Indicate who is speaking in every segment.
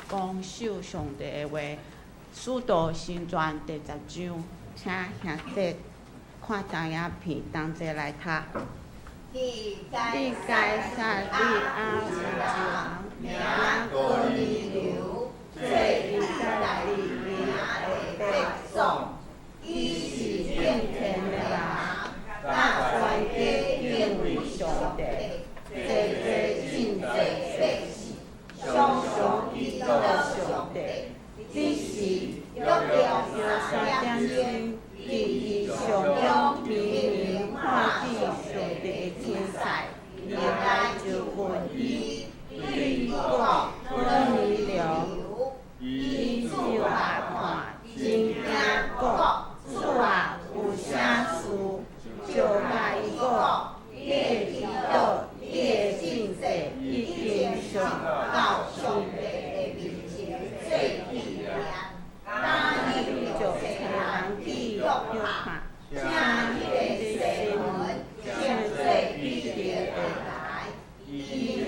Speaker 1: 讲受上帝的话，《使徒行传》第10章，请兄弟看单影片，同齐来读。
Speaker 2: 你该撒利亚之王，名哥尼流，做以色列人的百姓，伊是敬虔的人，甲全家敬畏上帝，济尽济世事，常常祈祷上帝。只是约了3点钟，伫伊上中明明看见上帝的天使，入来就问伊，对伊讲：哥尼流，伊就来看，真惊讲：主啊，有啥事？就甲伊讲：你的祈祷，你的信息已经上到上帝的面前，做纪念。当日就找人去约看，请迄个西门先做必定会来。伊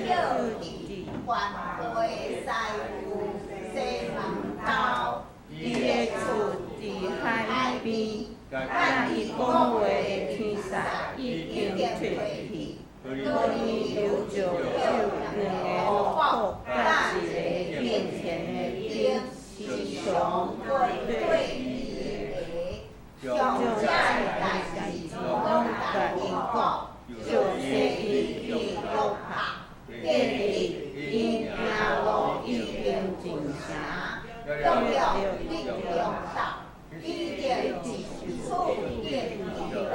Speaker 2: 叫伊还回师傅西门兜，伊的厝伫海边，甲伊讲话的天使已经退去。哥尼流就叫2个奴仆甲1个敬虔的兵。时常对伊的，将这代志拢甲因讲，就说伊去约帕。第二因行路已经进城，到了立中岛，伊就厝边祈祷，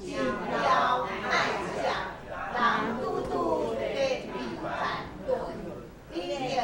Speaker 2: 心了爱食，人拄咧比反论，伊就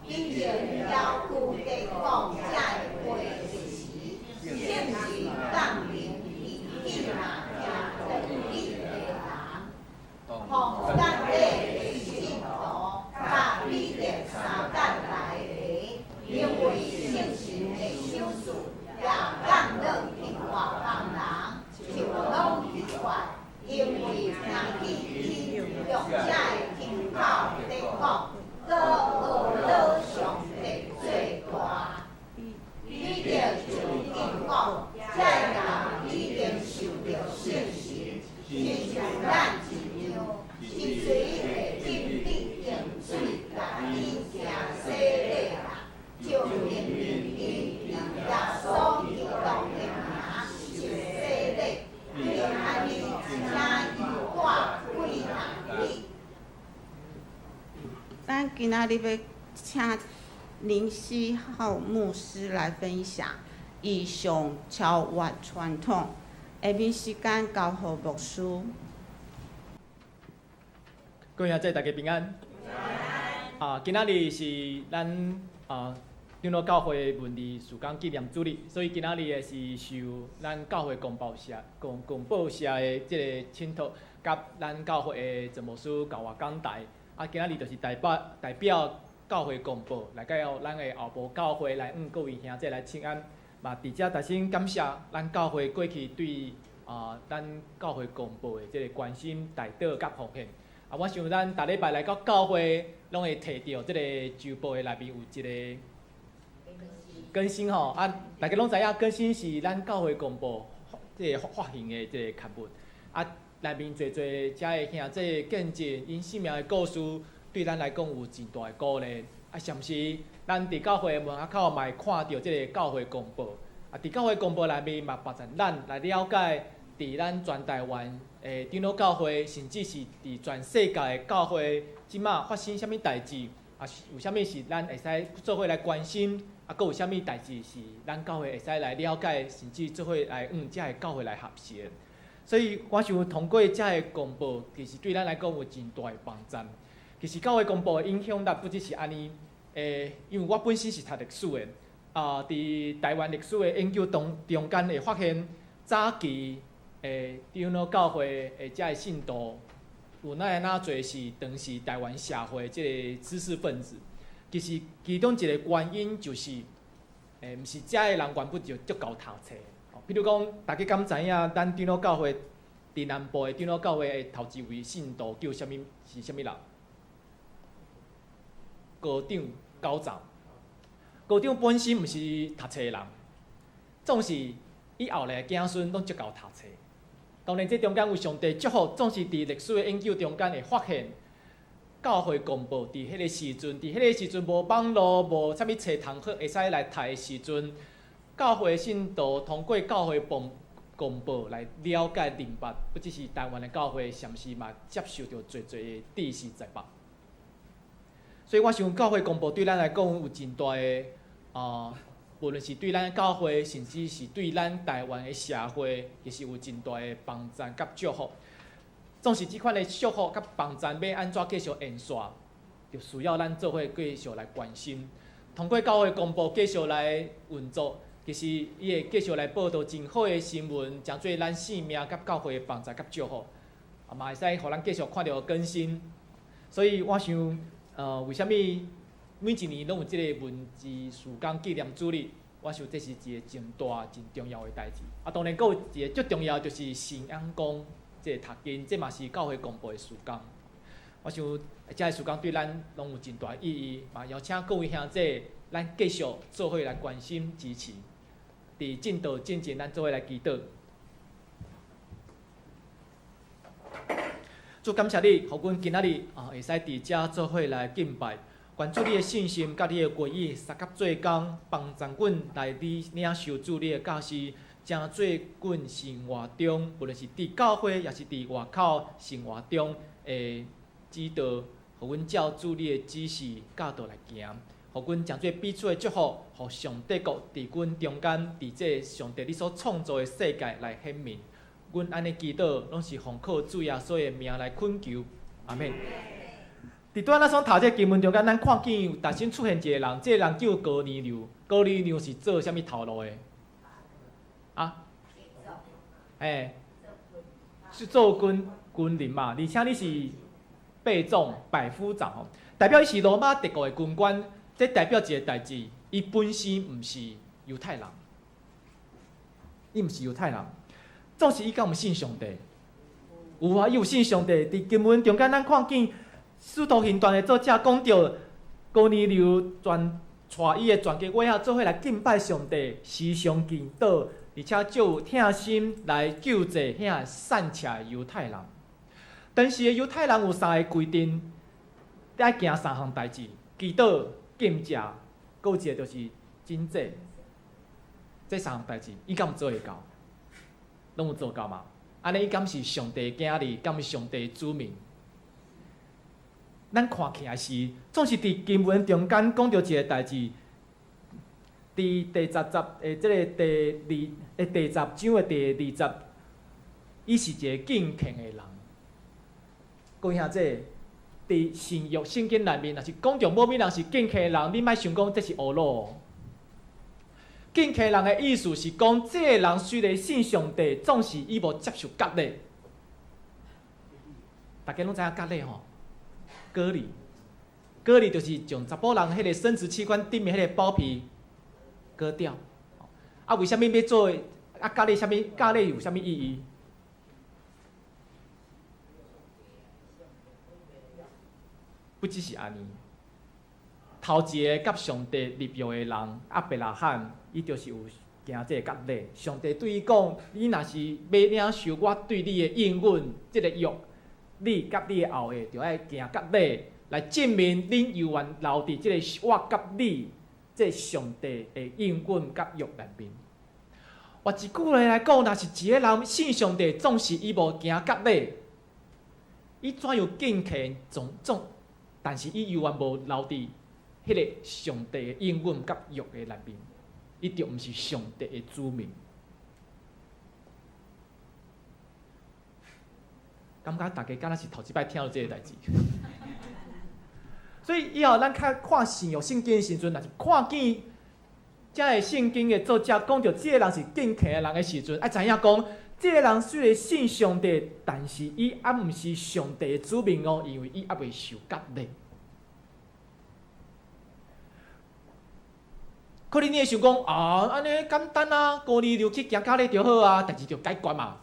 Speaker 2: 今日了故地讲这话一时，正是当年伊嘛听真理的人，奉咱的信徒，甲彼得三等来的，因为圣神的手术也降落伫外邦人，就拢奇怪，因为听起因用这的听口在讲。做恶老上帝最大，你着就应讲，这人已经受到圣神，亲像咱一样，是水会浸滴用水来引成洗礼啦，就明明因耶稣基督的名受洗礼，你安尼请有我几人哩？
Speaker 1: 咱今仔日要请林希浩牧师来分享以上超越传统。下面时间交予牧师。
Speaker 3: 各位兄弟，大家平安。今仔日是咱长老教会文理事工纪念主日，所以今仔日是受咱教会公报社的即个请托，甲咱教会的陈牧师教我讲台。今仔日就是代表教会公报来甲咱的后部教会来各位兄弟来请安。嘛，伫遮大先感谢咱教会过去对咱教会公报的即个关心、带导甲奉献。我想咱逐礼拜来到教会，拢会摕到即个周报的内面有一个更新吼。大家拢知影更新是咱教会公报即个发行的即个刊物。内面侪遮的兄弟见证因生命的故事，对咱来讲有真大的鼓励。甚时咱伫教会门口嘛会看到即个教会公报。伫教会公报内面嘛，帮助咱来了解伫咱全台湾的长老教会，甚至是伫全世界的教会，即马发生啥物代志，有啥物是咱会使做伙来关心，佫有啥物代志是咱教会会使来了解，甚至做伙来遮个教会来合成。所以我想通过遮个公报，其实对咱来讲有真大的帮助。其实教会公报的影响力不只是安尼，因为我本身是读历史的，伫台湾历史的研究中间会发现，早期长老教会的遮个信徒，有哪侪是当时台湾社会即个知识分子。其实其中一个原因就是，毋是遮个人原本就足够读册。比如讲，大家敢知影，咱长老教会伫南部的长老教会的头一位信徒叫啥物？是啥物人？高长高长。高长本身毋是读册的人，总是以后的子孙拢足够读册。当然，这中间有上帝祝福，总是伫历史的研究中间会发现，教会公报伫迄个时阵，无网络，无啥物册通好会使来读的时阵。教会信徒通过教会公报来了解明白，不只是台湾的教会，甚至嘛接受到侪的知识在北。所以我想教会公报对咱来讲有真大的无论是对咱教会，甚至是对咱台湾的社会，其实有真大的帮助甲祝福。总是即款的祝福甲帮助要安怎继续延续，就需要咱做伙继续来关心，通过教会公报继续来运作。其实，伊会继续来报道真好的新闻，真侪咱性命甲教会的帮助甲祝福，嘛会使互咱继续看到更新。所以我想，为虾米每一年拢有即个文字事工纪念主日？我想这是一个真大、真重要的代志。当然，佫有一个最重要就是信仰宫即个读经，这嘛是教会公报的事工。我想，遮个事工对咱拢有真大意义，嘛邀请各位兄弟，咱继续做伙来关心支持。伫进道进前，咱做伙来祈祷。主感谢你，互阮今仔日会使伫遮做伙来敬拜，关注你的信心，甲你的归意，三甲做工，帮助阮来领受主你的教示，正做阮生活中，无论是伫教会，也是伫外口生活中的指导，互阮照主你的指示教导来行。互阮将做彼此的祝福，互上帝国伫阮中间，伫这上帝你所创造的世界来显明。阮安尼祈祷，拢是奉靠主耶稣的名来恳求，阿免。伫拄仔咱所读这经文中间，咱看见有逐身出现一个人，这个人叫哥尼流。哥尼流是做啥物头路的？啊？是做军人嘛，而且你是备总百夫长吼，代表伊是罗马帝国的军官。这代表一个代志，伊本身毋是犹太人，伊毋是犹太人，总是伊敢有信上帝。有啊，伊有信上帝。伫经文中间，咱看见《使徒行传》的作者讲到，哥尼流带伊的全家伙仔做伙来敬拜上帝，时常祈祷，而且就有疼心来救济遐散车的犹太人。当时的犹太人有3个规定，爱行3项代志：祈祷、禁食，搁有一个就是真济。这3项代志，伊敢有做会到？拢有做到嘛？安尼伊敢是上帝的囝儿，敢是上帝的子民？咱看起来是，总是伫经文中间讲到一个代志，伫第10章的第20，伊是一个敬虔的人。各位兄弟，伫新约圣经内面，若是讲到某物人是敬虔的人，你莫想讲这是乌路。敬虔人的意思是讲，这个人虽然信上帝，总是伊无接受割礼。大家拢知影割礼吼？割礼，割礼就是将查甫人迄个生殖器官顶面迄个包皮割掉。啊，为虾米要做？啊，割礼割礼有啥物意义？不只是安尼，头一个甲上帝立约的人亚伯拉罕，伊就是有行这个割礼。上帝对伊讲：你若是要领受我对你的应允，这个约，你甲你的后裔就爱行割礼，来证明恁犹原留伫这个我甲你这上帝的应允甲约内面。换一句话来讲，若是一个人信上帝，总是伊无行割礼，伊怎样敬虔但是伊犹原无留伫迄个上帝的应允甲约的内面，伊就毋是上帝的子民。感觉大家敢若是头一摆听到这个代志，所以以后咱看新约圣经的时阵，若是看见这个圣经的作者讲到这个人是敬虔的人的时阵，爱知影讲，这个人虽然信上帝，但是伊还毋是上帝的子民哦，因为伊还未受割礼。可能你会想讲啊，安尼简单啊，哥尼流去行割礼就好啊，代志就解决嘛。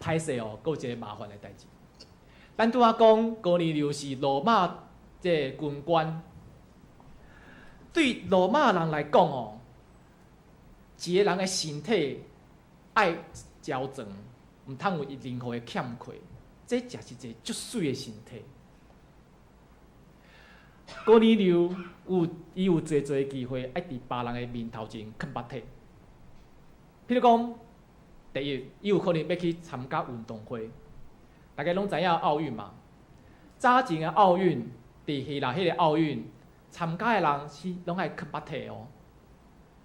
Speaker 3: 歹势哦，佫有一个麻烦的代志。咱拄仔讲，哥尼流是罗马这军官，对罗马人来讲哦，一个人的身体爱矫正，毋通有任何的欠缺，这才是一个足水的身体。哥尼流伊有侪机会爱伫别人的面头前啃巴体，譬如讲。第一，伊有可能要去参加运动会。大家拢知影奥运嘛？早前的奥运，伫希腊迄个奥运，参加的人是拢爱啃巴体哦。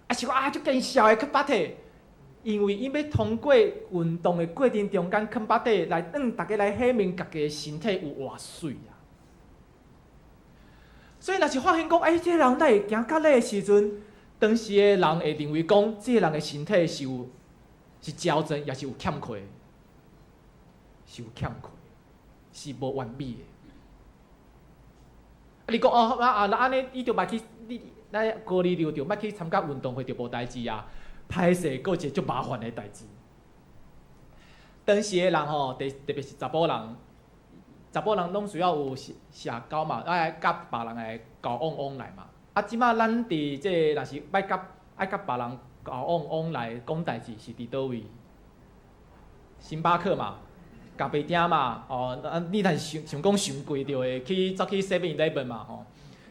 Speaker 3: 啊，是讲足见笑的啃巴体，因为伊要通过运动的过程中间啃巴体，来让大家来显明家己的身体有偌水啊。所以，若是发现讲，这个人在行割礼的时阵，当时的人会认为讲，这个人的身体是矫正，也是有欠缺，是无完美的。你讲那安尼，伊就莫去，咱哥尼流就莫去参加运动会，就无代志啊。歹势，佫一个足麻烦的代志。当时的人吼，特别是查甫人拢需要有社交嘛，爱甲别人来交往来嘛。啊，即马咱伫这若是爱甲别人。交往来讲代志是伫倒位？星巴克嘛，咖啡厅嘛，你若是想讲上贵着的，走去 7-Eleven 嘛，吼。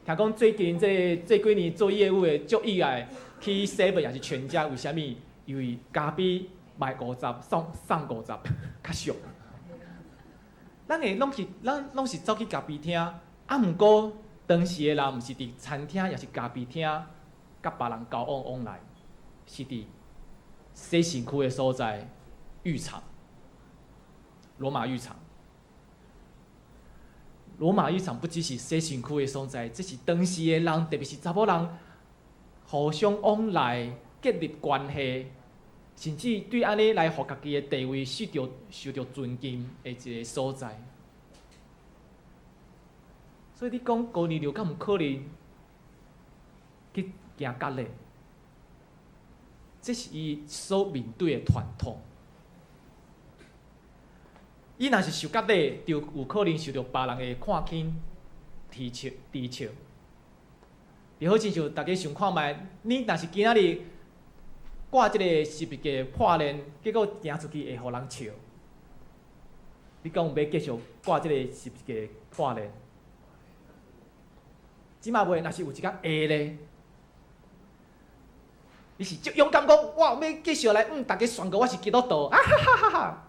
Speaker 3: 听讲最近这几年做业务的足意外，去 7也是全家，为虾米？因为咖啡卖50送50，较俗。咱拢是走去咖啡厅，毋过当时的人毋是伫餐厅，也是咖啡厅，甲别人交往来。是伫洗身躯的所在，浴场，罗马浴场。罗马浴场不只是洗身躯的所在，这是当时的人，特别是查某人，互相往来建立关系，甚至对安尼来互家己的地位受到尊敬的一个所在。所以你讲高尼流，敢毋可能去行割礼？这是伊所面对的传统。伊若是受割礼，就有可能受到别人的看轻、讥笑。就好亲像大家想看觅，你若是今仔日挂即个十字架破链，结果行出去会互人笑，你讲有要继续挂即个十字架破链？即马袂，若是有一甲会咧，你是足勇敢讲，我要继续来，大家宣告我是基督徒，啊哈哈哈哈！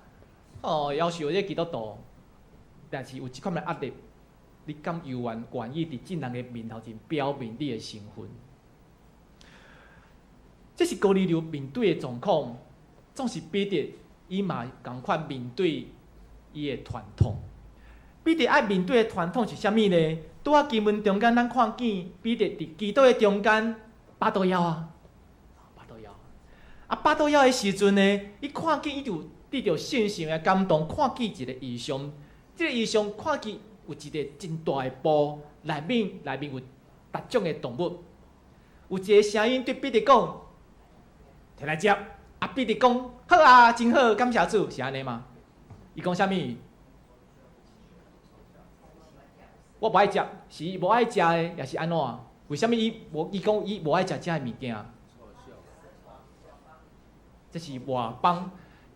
Speaker 3: 哦，要求这基督徒，但是有即款的压力，你敢愿意伫众人的面头前表明你的身份？这是高尼流面对的状况，总是彼得伊嘛同款面对伊的传统。彼得爱面对的传统是啥物呢？拄啊经文中间，咱看见彼得伫基督的中间巴肚枵啊，巴肚枵。啊，巴肚枵的时阵呢，伊看见伊就得到信心的感动，看见一个异象。这个异象看见有一个真大的布，内面有各种的动物。有一个声音对彼得讲：“摕来食。”啊，彼得讲：“好啊，真好，感谢主。”是安尼吗？伊讲啥物？我无爱食，是伊无爱食的，也是安怎？为什么伊讲伊无爱食遮的物件？这是外邦。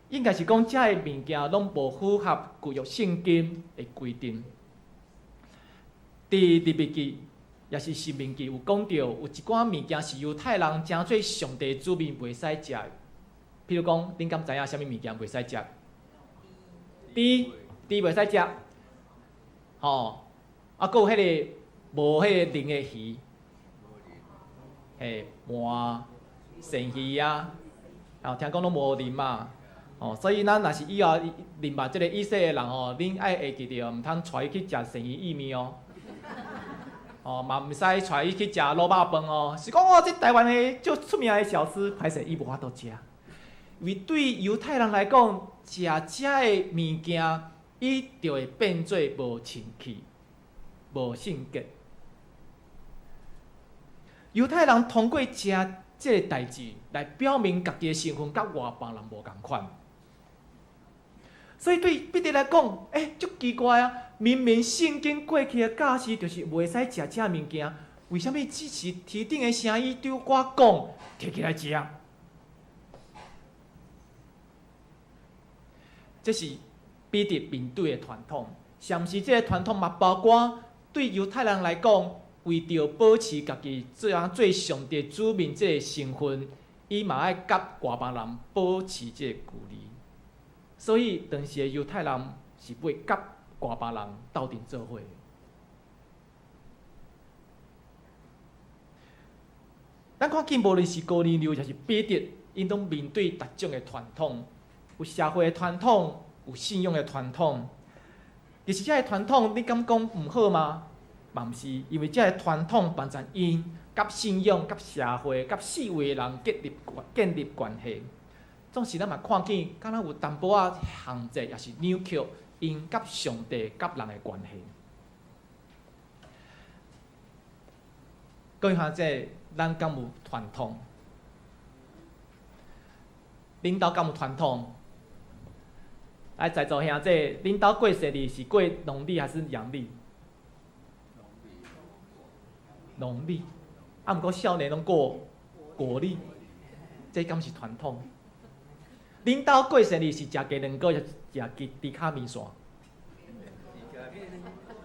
Speaker 3: 应该是讲，遮个物件拢无符合旧约圣经的规定。伫利未记也是申命记有讲到，有一寡物件是犹太人诚做上帝子民袂使食的。譬如讲，恁敢知影啥物物件袂使食？猪袂使食，吼，啊，佫有迄个无迄个鳞的鱼，嘿，鳗、鳝鱼啊，听讲拢无鳞嘛。哦，所以咱若是以后认捌即个以色列人哦，恁爱会记着，毋通带伊去食鳝鱼意面哦。哦，嘛毋使带伊去食卤肉饭哦。是讲哦，这台湾的足出名的小吃，歹势伊无法度食。因为对犹太人来讲，食遮的物件，伊就会变做无清气、无圣洁。犹太人通过食这个代志来表明家己的身份，甲外邦人无共款。所以对彼得来讲，足奇怪啊！明明圣经过去的教示就是袂使食遮物件，为什么只是天顶的声音对我讲，摕起来食？这是彼得面对的传统，同时这个传统嘛包括对犹太人来讲，为着保持家己做上帝子民这个身份，伊嘛爱甲外邦人保持这个距离。所以当时的犹太人是袂甲外邦人斗阵做伙。咱看见无论是哥尼流，还是彼得，因拢面对各种的传统，有社会的传统，有信仰的传统。其实这个传统，你敢讲毋好吗？嘛毋是，因为这个传统帮助因甲信仰、甲社会、甲四围的人建立关系。总是咱嘛看见，敢若有淡薄仔限制，也是扭曲因甲上帝、甲人的关系。各位兄弟，咱敢有传统？领导敢有传统？来，在座兄弟，领导过生日是过农历还是阳历？农历。啊，毋过少年拢过国历，这敢是传统？领导过生日是食鸡卵糕，还是食猪卡面线？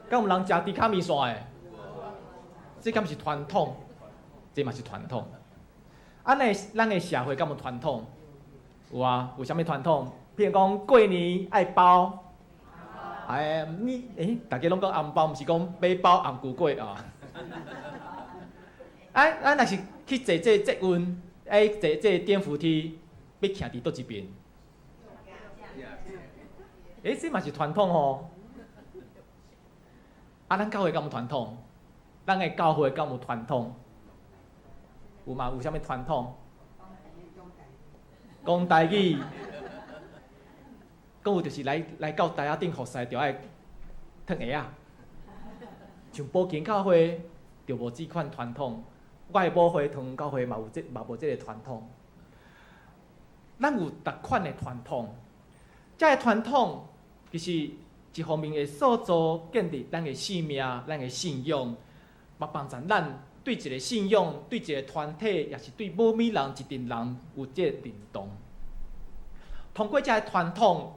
Speaker 3: 敢有人食猪卡面线的？这敢是传统？这嘛是传统。咱的社会敢有传统？有啊，有啥物传统？譬如讲过年爱包，大家拢讲红包，毋是讲买包红牛粿啊。咱若是去坐这捷运，坐这电扶梯。要徛伫倒一边？这嘛是传统吼。咱教会敢有传统？咱的教会敢有传统？有嘛？有啥物传统？讲台语。讲有就是来到台仔顶服侍，就爱脱鞋啊。像保健教会就无即款传统，我的母会堂教会嘛无即个传统。咱有逐款的传统，这个传统其实一方面会塑造建立咱的性命、咱的信仰，嘛帮助咱对一个信仰、对一个团体，也是对某物人、一群人有这个认同。通过这个传统，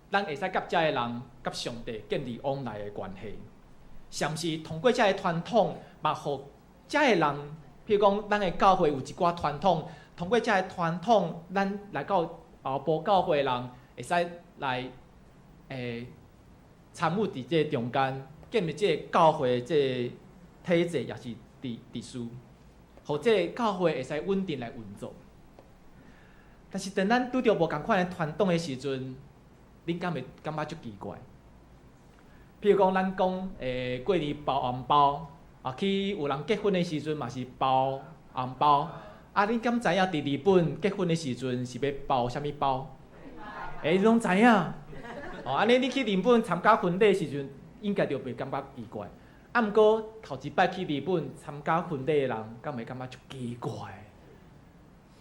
Speaker 3: 咱会使甲这个人、甲上帝建立往来的关系。甚至通过这个传统，嘛，互这个人，譬如讲，咱的教会有一寡传统，通过这个传统，咱来到后部教会的人，会使来参与伫这中间，建立这个教会的这个体制，也是秩序，互这个教会会使稳定来运作。但是，当咱拄着无共款的传统的时阵，恁敢会感觉足奇怪？譬如讲，咱讲过年包红包，去有人结婚的时阵嘛是包红包。恁敢知影伫日本结婚的时阵是要包啥物包？你拢知影？安尼你去日本参加婚礼的时阵，应该就袂感觉奇怪。毋过头一摆去日本参加婚礼的人，敢会感觉足奇怪？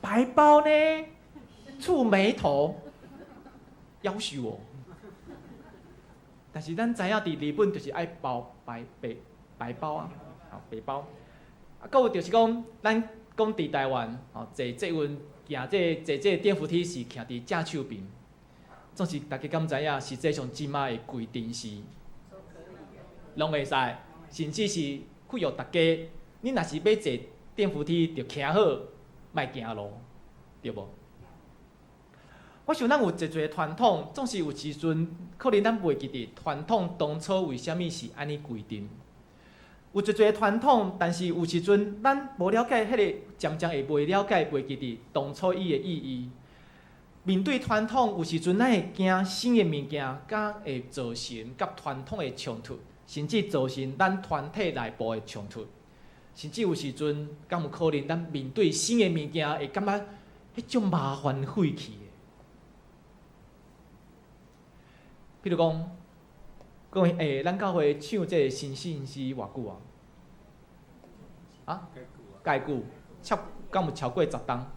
Speaker 3: 白包呢？蹙眉头，夭寿哦。但是咱知影，伫日本就是爱包白包啊，白包。搁有就是讲，咱讲伫台湾，坐捷运行坐这电扶梯是徛伫正手边。总是大家敢知影，实际上即卖的规定是，拢会使，甚至是训育大家，你若是要坐电扶梯，就徛好，莫行路，对无？我想咱有一个传统，总是有时阵可能咱袂记得传统当初为虾米是安尼规定。有一个传统，但是有时阵咱无了解迄个，渐渐会袂了解、袂记得当初伊的意义。面对传统，有时阵咱会惊新的物件，敢会造成甲传统的冲突，甚至造成咱团体内部的冲突。甚至有时阵，敢有可能咱面对新的物件，会感觉迄种麻烦废去。譬如讲，咱教会唱这个新信息偌久啊？介久，敢有超过10档？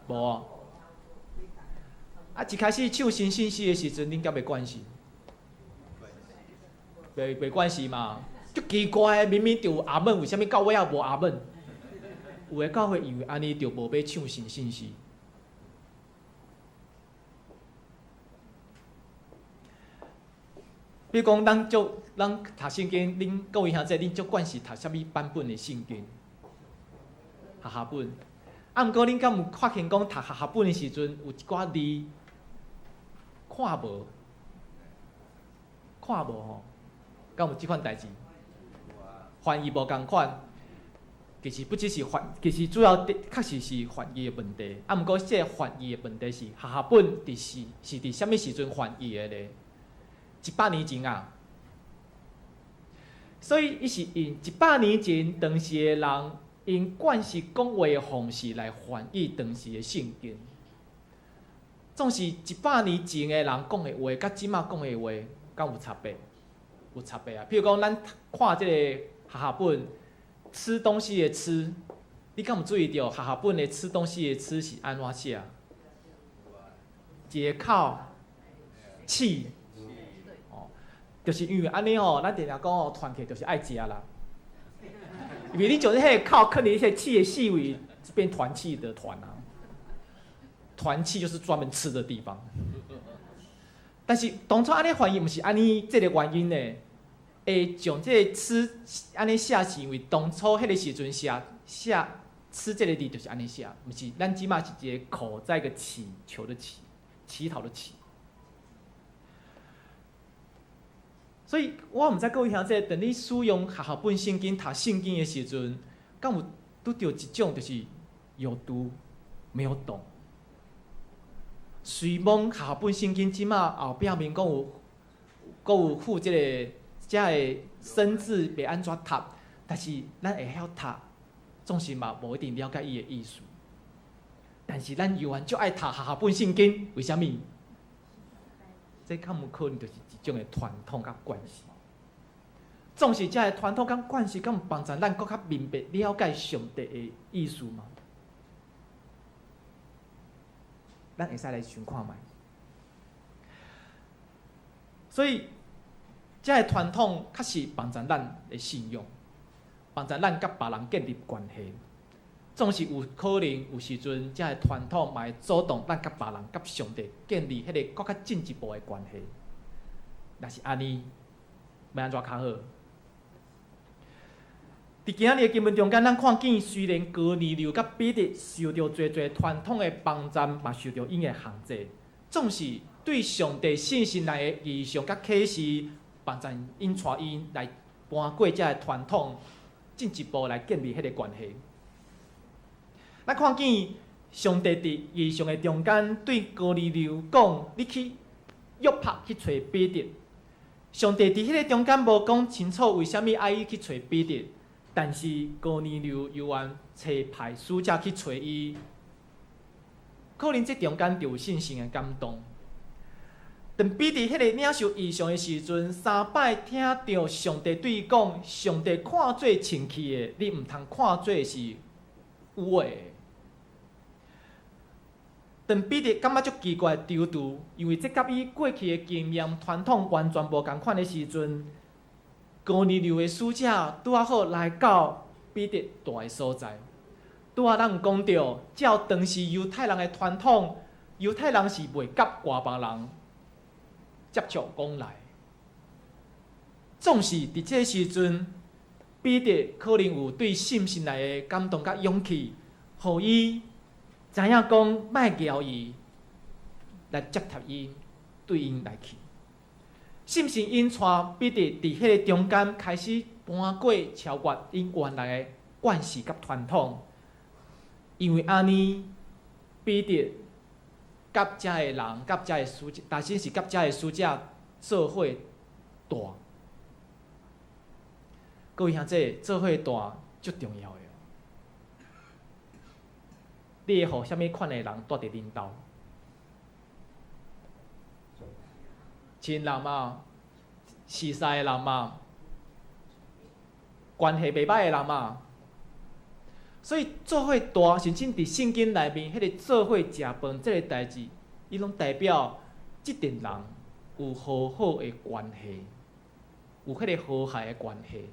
Speaker 3: 无啊。一开始唱新信息的时阵，恁敢袂关心？袂关心嘛？足奇怪，明明就有阿门，为虾米到尾也无阿门？有的教会以为安尼就无要唱新信息。比如讲，咱读圣经，恁各位兄弟，恁足惯是读啥物版本的圣经？学校本。毋过恁敢有发现讲，读学校本的时阵，有一寡字看无吼？敢有即款代志？翻译无共款，其实不只是其实主要确实是翻译的问题。毋过这个翻译的问题是学校本是伫啥物时阵翻译的咧？100年前啊，所以伊是用100年前当时的人用惯势讲话的方式来翻译当时的圣经。总是100年前的人讲的话，甲即马讲的话，敢有差别？有差别啊！譬如讲，咱看这个学校本吃东西的吃，你敢有注意到学校本的吃东西的吃是安怎写？一个口气。就是因为安尼吼，咱定定讲吼，团契就是爱食啦。因为你就是迄个靠啃你迄个气的细微，变团气的团啊。团气就是专门吃的地方。但是当初安尼翻译，毋是安尼这个原因呢？会将这个吃安尼写，是因为当初迄个时阵写吃这个字就是安尼写，毋是咱即马是一个口再一个乞求的乞，乞讨的乞。所以我毋知各位兄弟，当你使用学校本圣经、读圣经的时阵，敢有拄到一种就是有读没有懂。随望学校本圣经即马后壁面，佫有附即个遮个生字袂安怎读，但是咱会晓读，总是嘛无一定了解伊的意思。但是咱犹原足爱读下本圣经，为虾米？这较有可能就是一种的传统甲惯势。总是遮个传统甲惯势，敢有帮助咱搁较明白了解上帝的意思吗？咱会使来想看觅。所以，遮个传统确实帮助咱的信仰，帮助咱甲别人建立关系。总是有可能有时阵，遮个传统嘛会阻挡咱甲别人、甲上帝建立迄个搁较进一步的关系。若是安尼，要安怎较好？伫今仔日的经文中间，咱看见虽然哥尼流甲彼得受到侪传统的帮助，嘛受到因的限制，总是对上帝信心内的异象甲启示，帮助因带因来搬过遮个传统，进一步来建立迄个关系。咱看见上帝伫异象的中间对哥尼流讲：“你去约帕去找彼得。”上帝伫迄个中间无讲清楚为虾米爱伊去找彼得。但是哥尼流犹原找派使者去找伊，可能这中间就有信心的感动。当彼得迄个领受异象的时阵，3摆听到上帝对伊讲：“上帝看做清气的，你毋通看做是有的。”当彼得感觉足奇怪、丢丢，因为这甲伊过去的经验、传统完全无共款的时阵。哥尼流的使者拄啊好来到彼得住的所在，拄啊咱讲到，照当时犹太人的传统，犹太人是袂甲外邦人接触往来。总是伫这个时阵，彼得可能有对信心内的感动甲勇气，互伊知影讲莫交伊来接贴伊，对因来去。信心因带彼得伫迄个中间开始搬过超越因原来的惯势甲传统，因为安尼，彼得甲遮个人、甲遮个使者，但是甲遮个使者做伙大。各位兄弟，做伙大足重要的。你会互啥物款的人住伫恁兜？亲人嘛，熟识的人嘛，关系袂歹的人嘛，所以做伙大，甚至伫圣经内面，迄个做伙食饭这个代志，伊拢代表即阵人有和好的关系，有迄个和谐的关系。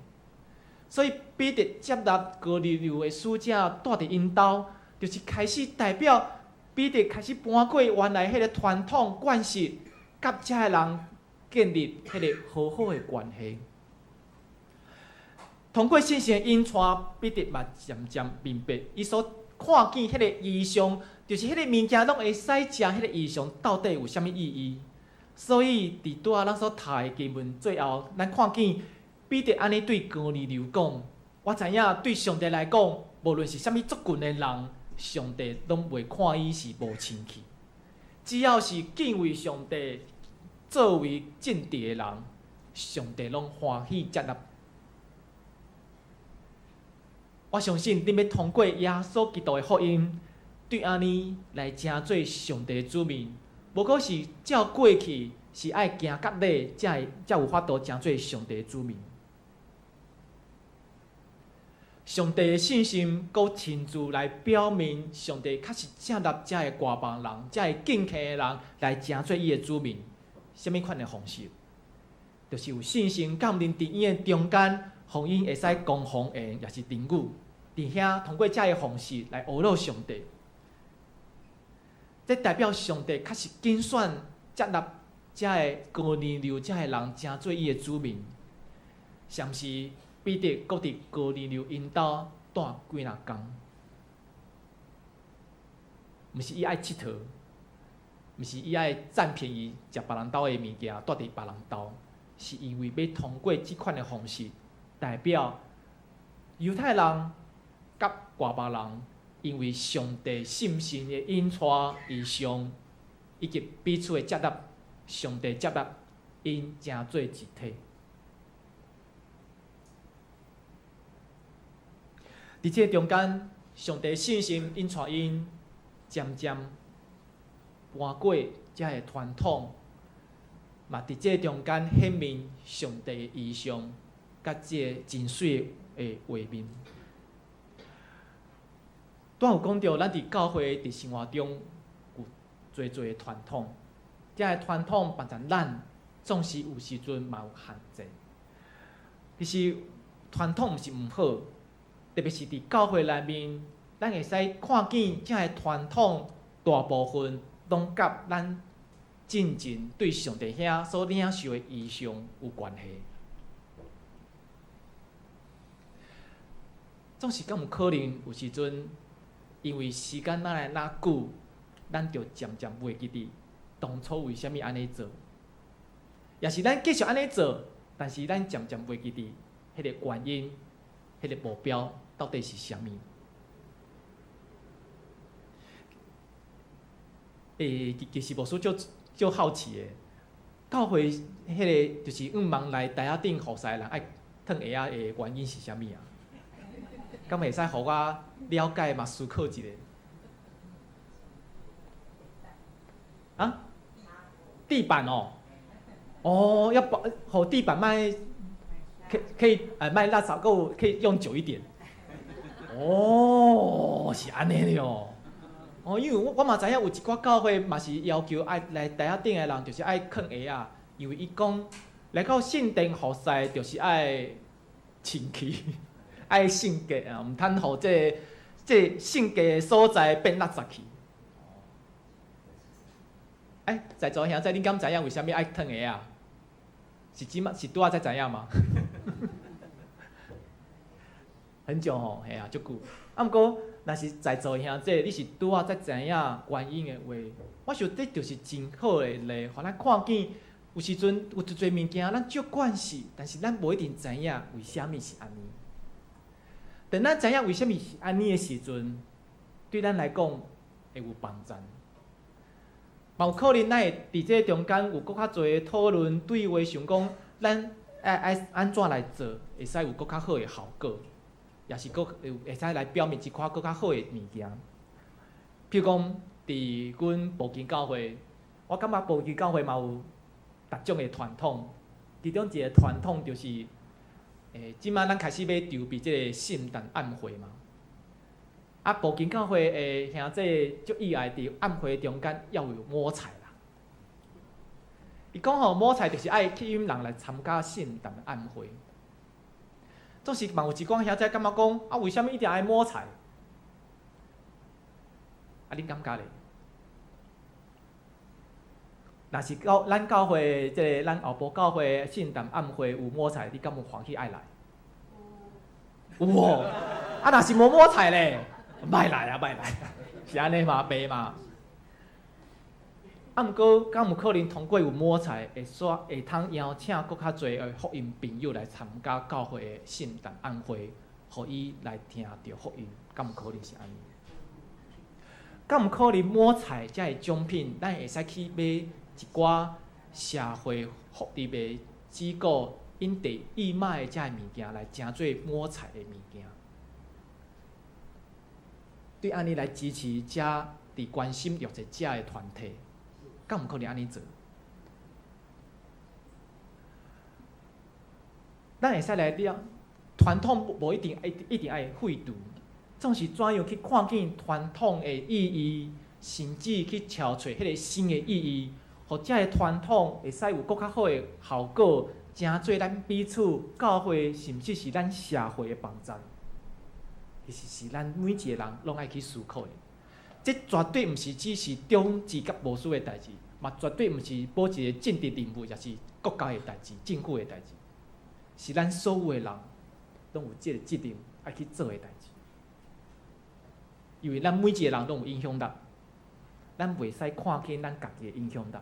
Speaker 3: 所以彼得接纳哥尼流的使者住伫因兜，就是开始代表彼得开始搬过原来迄个传统惯势。甲遮个人建立迄个和好的关系，通过信心的引带，彼得嘛渐渐明白，伊所看见迄个异象，就是迄个物件拢会使食迄个异象到底有啥物意义。所以伫拄仔咱所读的经文最后，咱看见彼得安尼对哥尼流讲：“我知影对上帝来讲，无论是啥物足群的人，上帝拢袂看伊是无清气。只要是敬畏上帝。”作为正直的人，上帝拢欢喜接纳。我相信恁要通过耶稣基督的福音，对安尼来成做上帝的子民，无过是照过去是爱行甲礼，才有法度成做上帝的子民。上帝的信心，搁亲自来表明，上帝确实接纳遮个外邦人、遮个敬虔的人来成做伊的子民。什么款的方式？就是有信心，降临伫伊的中间，互因会使讲方言，也是灵语，伫遐通过遮个方式来学习上帝。这代表上帝确实拣选接纳遮个哥尼流遮个人，成做伊的子民。相是彼得搁伫哥尼流因兜住几若工，毋是伊爱佚佗。毋是伊爱占便宜食别人兜的物件，住伫别人兜，是因为要通过即款的方式，代表犹太人甲外邦人，因为上帝信心的引带异象，以及彼此的接纳，上帝接纳因成做一体。伫这中间，上帝信心因带因渐渐搬过遮个传统，嘛伫这中间显明上帝的意象，甲这个真水的画面。拄有讲到，咱伫教会伫生活中有侪的传统，遮个传统帮助咱总是有时阵嘛有限制。其实传统毋是毋好，特别是伫教会内面，咱会使看见遮个传统大部分拢甲咱进前对上帝遐所领受的意象有关系。总是敢有可能有时阵，因为时间哪来哪久，咱就渐渐袂记得当初为虾米安尼做，也是咱继续安尼做，但是咱渐渐袂记得迄个原因、迄个目标到底是虾米。其实牧师就好奇的，教会迄个就是忙来台仔顶服侍人爱烫鞋仔的原因是虾米啊？敢会使互我了解嘛？思考一下。啊？地板哦，哦，要互地板可以卖垃圾够可以用久一点。哦，是安尼哦。哦，因为我嘛知影有一寡教会嘛是要求爱来台仔顶的人，就是爱囥鞋啊，因为伊讲来到圣殿服侍，就是爱清气。爱圣洁啊，毋通互这圣洁的所在变垃圾去。在座兄弟，恁敢知影为虾米爱烫鞋啊？是拄仔才知影吗？很久吼，嘿啊，足久。啊，毋过若是在座兄弟，你是拄仔才知影原因的话，我想这就是真好的例，互咱看见有时阵有一侪物件咱足惯势，但是咱无一定知影为虾米是安尼。等咱知影为虾米是安尼的时阵，对咱来讲会有帮助。嘛有可能咱会伫这中间有搁较侪的讨论对话，想讲咱爱安怎来做，会使有搁较好的效果，也是搁会使来表明一寡搁较好的物件。譬如讲，伫阮布基教会，我感觉布基教会嘛有逐种的传统，其中一个传统就是。即摆咱开始要筹备即个圣诞暗会嘛，啊，布基教会的兄弟足意爱伫暗会中间要有摸彩啦。伊讲吼，摸彩就是爱吸引人来参加圣诞暗会。总是嘛有一寡兄弟感觉讲，啊，为虾米一定爱摸彩？啊，恁感觉咧？若是咱教会即个咱后埔教会圣诞暗会有摸彩，你敢有欢喜爱来？有哦。啊，若是无摸彩咧，莫来啊，莫来啊，是安尼嘛，白嘛。啊，毋过敢有可能通过有摸彩，会通邀请搁较侪的福音朋友来参加教会的圣诞暗会，互伊来听到福音，敢有可能是安尼？敢有可能摸彩遮个奖品，咱会使去买？一寡社会福利的机构，因伫义卖的遮个物件来诚做摸彩的物件，对安尼来支持遮伫关心弱势者的团体，敢有可能安尼做？咱会使来了，传统无一定爱废除，总是怎样去看见传统的意义，甚至去找找迄个新的意义。互遮个传统会使有搁较好的效果，诚做咱彼此教会，甚至是咱社会的帮助。其实是咱每一个人拢爱去思考的。这绝对毋是只是中职甲无私的代志，嘛绝对毋是保一个政治人物，也是国家的代志、政府的代志，是咱所有的人拢有这个责任爱去做的代志。因为咱每一个人拢有影响力，咱袂使看见咱家己的影响力。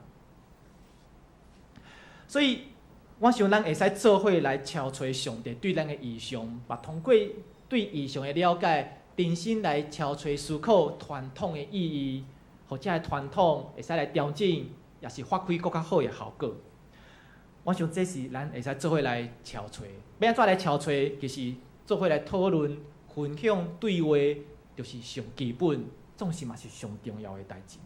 Speaker 3: 所以，我想咱会使做伙来敲找上帝对咱的意象，嘛通过对意象的了解，重新来敲找思考传统的意义，或者个传统会使来调整，也是发挥更较好的效果。我想这是咱会使做伙来敲找，要安怎来敲找，就是做伙来讨论，分享对话，就是上基本，总是嘛是上重要的代志。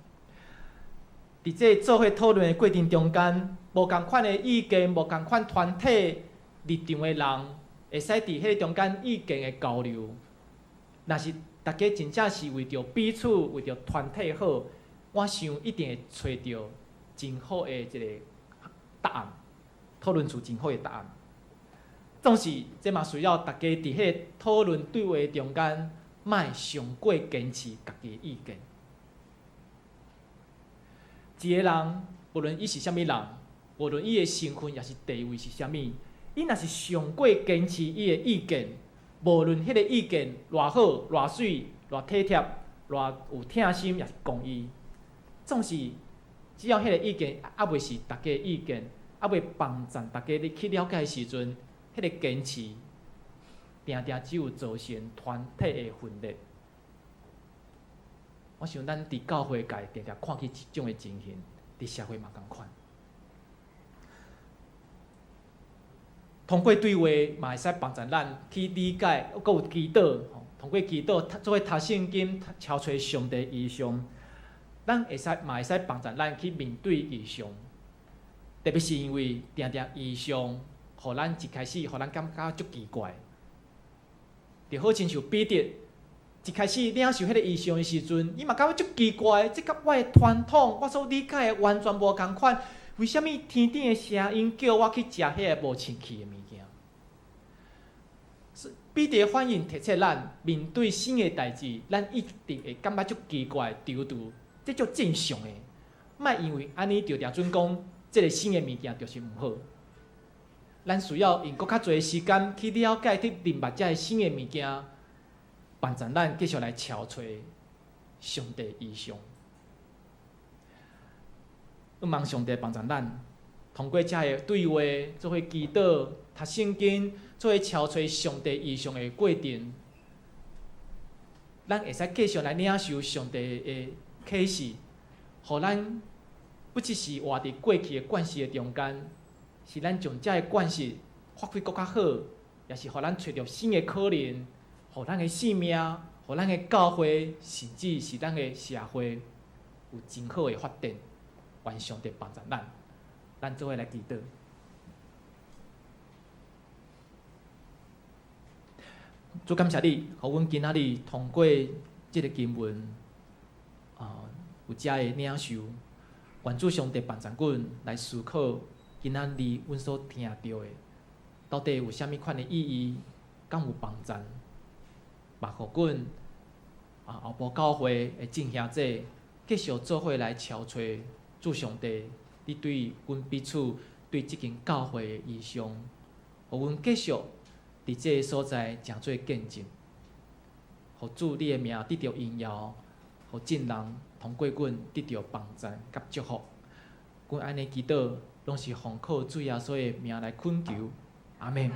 Speaker 3: 伫这做伙讨论的过程中间，无共款的意见、无共款团体立场的人，会使伫迄个中间意见的交流。若是大家真正是为着彼此、为着团体好，我想一定会找到真好的一个答案，讨论出真好的答案。总是这嘛需要大家伫迄个讨论对话中间，莫上过坚持家己的意见。一个人，无论伊是啥物人，无论伊的身份也是地位是啥物，伊若是上过坚持伊的意见，无论迄个意见偌好、偌水、偌体贴、偌有疼心，也是公义，总是只要迄个意见还袂是大家的意见，还袂帮助大家去了解的时阵，迄个坚持，定定只有造成团体的分裂。我想咱伫教会界定定看去即种的情形，伫社会嘛共款。通过对话嘛会使帮助咱去理解，阁有祈祷，通过祈祷做伙读圣经，敲找上帝意象，咱嘛会使帮助咱去面对异象。特别是因为定定异象，互咱一开始，互咱感觉足奇怪，就好亲像彼得。一开始领受迄个异象的时阵，伊嘛感觉足奇怪，这甲我的传统、我所理解的完全无共款。为什么天顶的声音叫我去食迄个无清气的物件？彼得的反应提醒咱，面对新的代志，咱一定会感觉足奇怪、丢丢，这足正常的。莫因为安尼就抓准讲，这个新的物件就是毋好。咱需要用搁较侪时间去了解、去明白这个新的物件。帮助咱继续来敲找上帝意象，希望上帝帮助咱，通过这个对话，做伙祈祷、读圣经，做伙敲找上帝意象的过程，咱会使继续来领受上帝的启示，互咱不只是活伫过去的惯势的中间，是咱将这个惯势发挥更较好，也是互咱找到新的可能。互咱的生命，互咱的教会，甚至是咱的社会，有真好的发展。愿上帝帮助咱，咱做伙来祈祷。主感谢你，互阮今仔日通过这个经文，有遮的领受。愿主上帝帮助阮来思考，今仔日阮所听到的，到底有啥物款的意义，敢有帮助？嘛，互阮后部教会的众兄弟继续做伙来敲找主上帝，你对阮彼此对即间教会的意向，互阮继续伫这个所在诚做见证，互主你的名得到荣耀，互众人通过阮得到帮助甲祝福。阮安尼祈祷，拢是奉靠主耶稣的名来恳求，阿门。